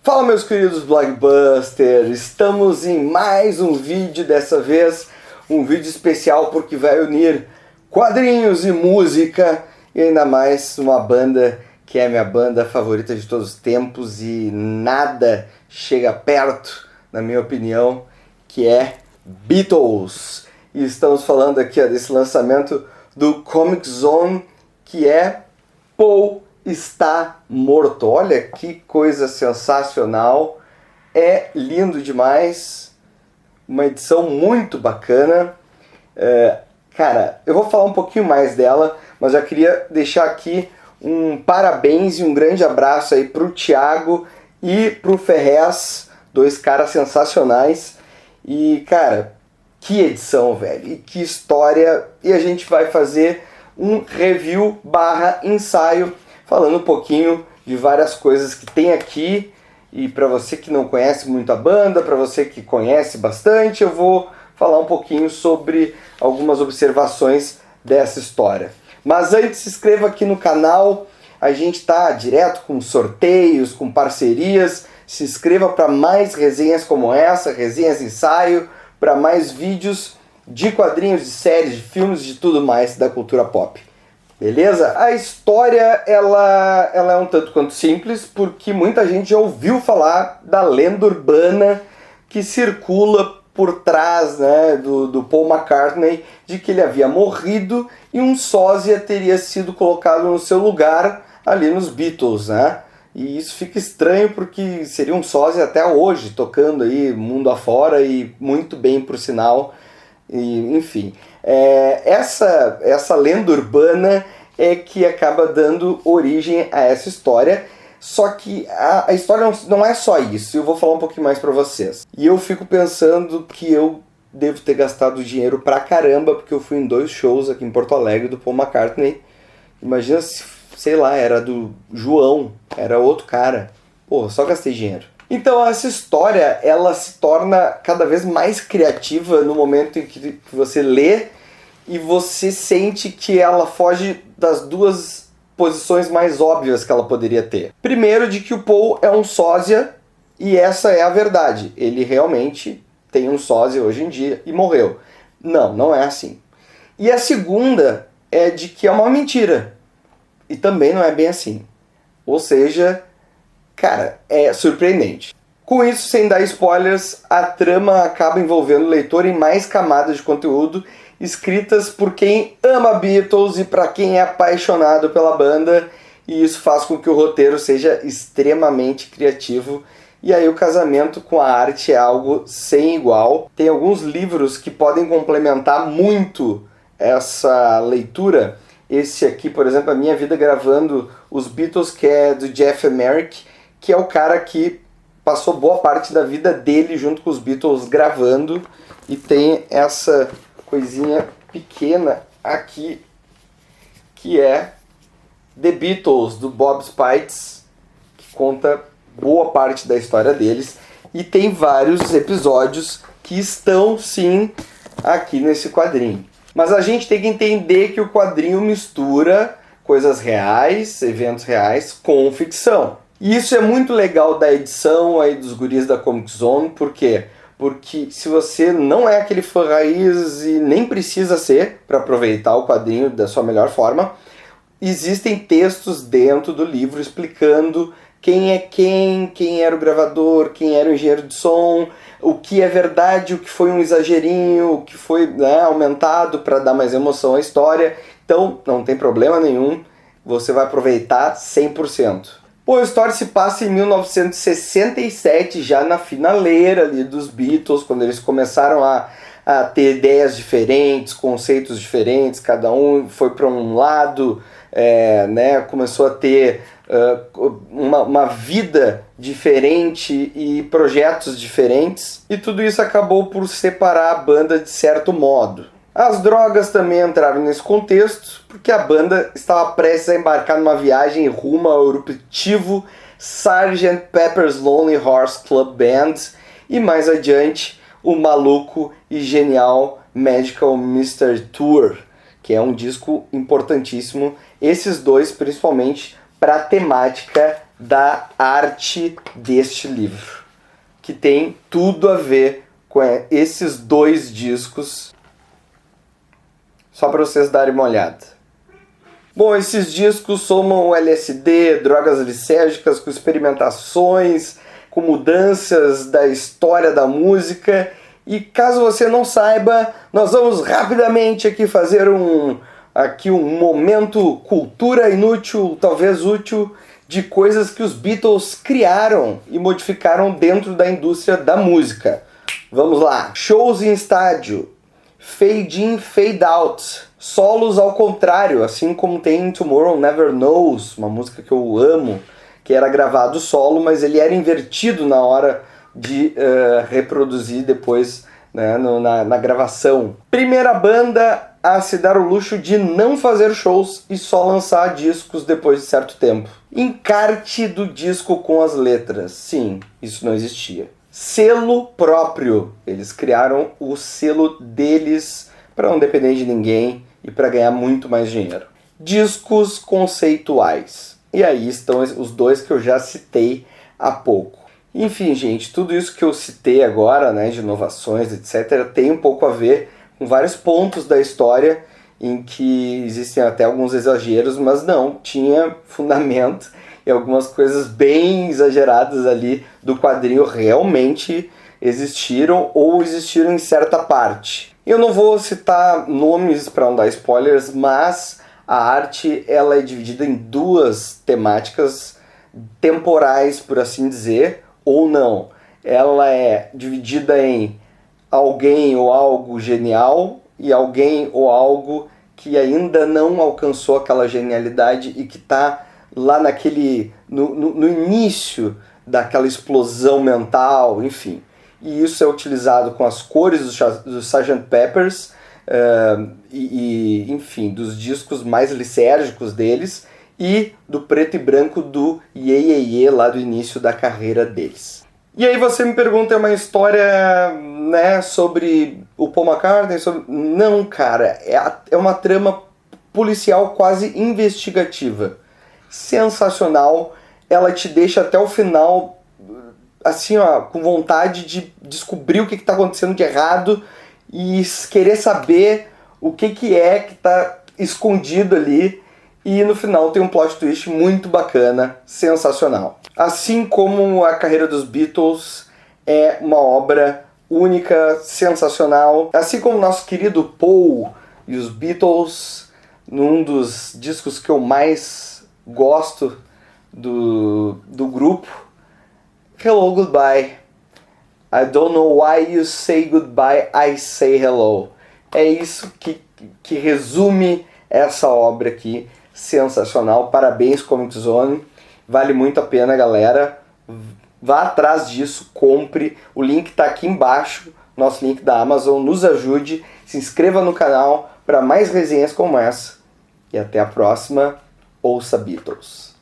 Fala, meus queridos Blockbusters, estamos em mais um vídeo, dessa vez um vídeo especial porque vai unir quadrinhos e música e ainda mais uma banda que é minha banda favorita de todos os tempos e nada chega perto, na minha opinião, que é Beatles. E estamos falando aqui desse lançamento do Comix Zone, que é Paul está morto. Olha que coisa sensacional, é lindo demais, uma edição muito bacana. Cara, eu vou falar um pouquinho mais dela, mas já queria deixar aqui um parabéns e um grande abraço aí pro Thiago e pro Ferrez, dois caras sensacionais. E cara, que edição, velho, e que história. E a gente vai fazer um review / ensaio falando um pouquinho de várias coisas que tem aqui. E para você que não conhece muito a banda, para você que conhece bastante, eu vou falar um pouquinho sobre algumas observações dessa história. Mas antes, se inscreva aqui no canal, a gente está direto com sorteios, com parcerias. Se inscreva para mais resenhas como essa, resenhas ensaio, para mais vídeos de quadrinhos, de séries, de filmes, de tudo mais da cultura pop. Beleza? A história ela é um tanto quanto simples, porque muita gente já ouviu falar da lenda urbana que circula por trás, né, do Paul McCartney, de que ele havia morrido e um sósia teria sido colocado no seu lugar ali nos Beatles, né? E isso fica estranho porque seria um sósia até hoje, tocando aí mundo afora e muito bem por sinal. E, enfim, essa lenda urbana é que acaba dando origem a essa história. Só que a história não é só isso, eu vou falar um pouquinho mais pra vocês. E eu fico pensando que eu devo ter gastado dinheiro pra caramba, porque eu fui em 2 shows aqui em Porto Alegre do Paul McCartney. Imagina se, sei lá, era do João, era outro cara. Pô, só gastei dinheiro. Então essa história, ela se torna cada vez mais criativa no momento em que você lê e você sente que ela foge das duas posições mais óbvias que ela poderia ter. Primeiro, de que o Paul é um sósia, e essa é a verdade. Ele realmente tem um sósia hoje em dia e morreu. Não é assim. E a segunda é de que é uma mentira. E também não é bem assim. Ou seja, cara, é surpreendente. Com isso, sem dar spoilers, a trama acaba envolvendo o leitor em mais camadas de conteúdo escritas por quem ama Beatles e para quem é apaixonado pela banda, e isso faz com que o roteiro seja extremamente criativo. E aí o casamento com a arte é algo sem igual. Tem alguns livros que podem complementar muito essa leitura. Esse aqui, por exemplo, A Minha Vida Gravando os Beatles, que é do Jeff Emerick, que é o cara que passou boa parte da vida dele junto com os Beatles gravando, e tem essa coisinha pequena aqui que é The Beatles, do Bob Spites, que conta boa parte da história deles, e tem vários episódios que estão sim aqui nesse quadrinho. Mas a gente tem que entender que o quadrinho mistura coisas reais, eventos reais, com ficção. E isso é muito legal da edição aí dos guris da Comix Zone. Por quê? Porque se você não é aquele fã raiz e nem precisa ser para aproveitar o quadrinho da sua melhor forma, existem textos dentro do livro explicando quem é quem era o gravador, quem era o engenheiro de som, o que é verdade, o que foi um exagerinho, o que foi, né, aumentado para dar mais emoção à história. Então não tem problema nenhum, você vai aproveitar 100%. Pô, a história se passa em 1967, já na finaleira ali dos Beatles, quando eles começaram a ter ideias diferentes, conceitos diferentes, cada um foi para um lado, né, começou a ter uma vida diferente e projetos diferentes, e tudo isso acabou por separar a banda de certo modo. As drogas também entraram nesse contexto, porque a banda estava prestes a embarcar numa viagem rumo ao eruptivo Sgt. Pepper's Lonely Hearts Club Band e mais adiante o maluco e genial Magical Mystery Tour, que é um disco importantíssimo, esses dois principalmente para a temática da arte deste livro, que tem tudo a ver com esses 2 discos, só para vocês darem uma olhada. Bom, esses discos somam LSD, drogas lisérgicas, com experimentações, com mudanças da história da música. E caso você não saiba, nós vamos rapidamente aqui fazer um momento cultura inútil, talvez útil, de coisas que os Beatles criaram e modificaram dentro da indústria da música. Vamos lá. Shows em estádio, fade in, fade out, solos ao contrário, assim como tem Tomorrow Never Knows, uma música que eu amo, que era gravado solo, mas ele era invertido na hora de reproduzir depois, né, na gravação. Primeira banda a se dar o luxo de não fazer shows e só lançar discos depois de certo tempo. Encarte do disco com as letras. Sim, isso não existia. Selo próprio. Eles criaram o selo deles para não depender de ninguém e para ganhar muito mais dinheiro. Discos conceituais. E aí estão os 2 que eu já citei há pouco. Enfim, gente, tudo isso que eu citei agora, né, de inovações, etc., tem um pouco a ver com vários pontos da história em que existem até alguns exageros, mas não, tinha fundamento e algumas coisas bem exageradas ali do quadrinho realmente existiram ou existiram em certa parte. Eu não vou citar nomes para não dar spoilers, mas a arte ela é dividida em 2 temáticas temporais, por assim dizer, ou não. Ela é dividida em alguém ou algo genial e alguém ou algo que ainda não alcançou aquela genialidade e que está lá no início daquela explosão mental, enfim. E isso é utilizado com as cores do Sgt. Pepper's enfim, dos discos mais lisérgicos deles e do preto e branco do Ye Ye Ye lá do início da carreira deles. E aí você me pergunta, é uma história, né, sobre o Paul McCartney? Não, cara, é uma trama policial quase investigativa. Sensacional, ela te deixa até o final, assim, ó, com vontade de descobrir o que está acontecendo de errado e querer saber o que está escondido ali. E no final tem um plot twist muito bacana, sensacional. Assim como a carreira dos Beatles é uma obra única, sensacional. Assim como o nosso querido Paul e os Beatles, num dos discos que eu mais gosto do grupo, Hello, Goodbye. I don't know why you say goodbye, I say hello. É isso que resume essa obra aqui. Sensacional, parabéns Comic Zone, vale muito a pena, galera, vá atrás disso, compre, o link está aqui embaixo, nosso link da Amazon, nos ajude, se inscreva no canal para mais resenhas como essa, e até a próxima, ouça Beatles.